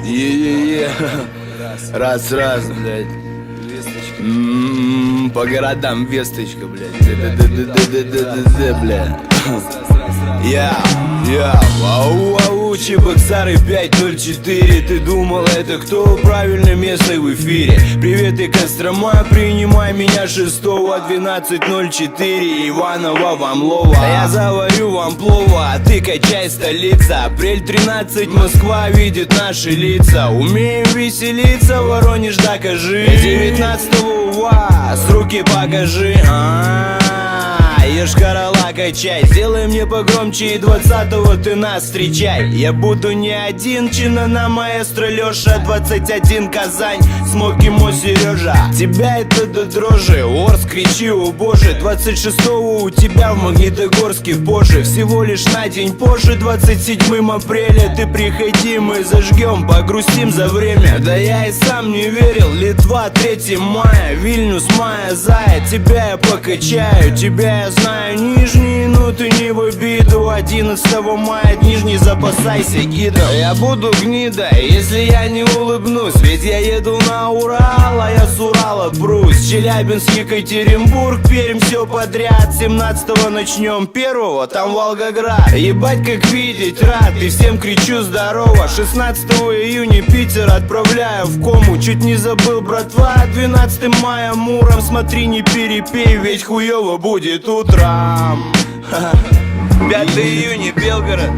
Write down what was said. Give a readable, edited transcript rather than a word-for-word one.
Е-е-е. Раз, блядь. По городам весточка, блядь. Блядь. Ау, Чебоксары 504. Ты думал, это кто? Правильно, местный в эфире. Привет и Кострома, принимай меня 6-12-04. Иваново вам лова, я заварю вам плова, а ты качай, столица. Апрель 13, Москва видит наши лица. Умеем веселиться, Воронеж докажи. 19-го у вас руки покажи. Йошкар-Ола качай, сделай мне погромче, и 20-го ты нас встречай. Я буду не один, Чинана, маэстро Леша, 21 Казань, Смоки Мо Сережа. Тебя это до дрожи, Орск, кричи, о боже. 26-го у тебя в Магнитогорске позже, всего лишь на день позже. 27 апреля ты приходи, мы зажгем, погрустим за время. Да я и сам не верил, Литва 3 мая, Вильнюс, Майя, Зая. Тебя я покачаю, тебя я знаю, Нижний, ну ты не в обиду. 11 мая, Нижний, запасайся гидом. Я буду гнида, если я не улыбнусь, ведь я еду на Урал, а я с Урала прусь. Челябинск, Екатеринбург, Пермь, все подряд. 17-го начнем, 1-го там Волгоград. Ебать, как видеть рад, и всем кричу здорово. 16 июня Питер отправляю в кому. Чуть не забыл, братва, 12 мая Муром. Смотри, не перепей, ведь хуёво будет утром. 5 июня Белгород.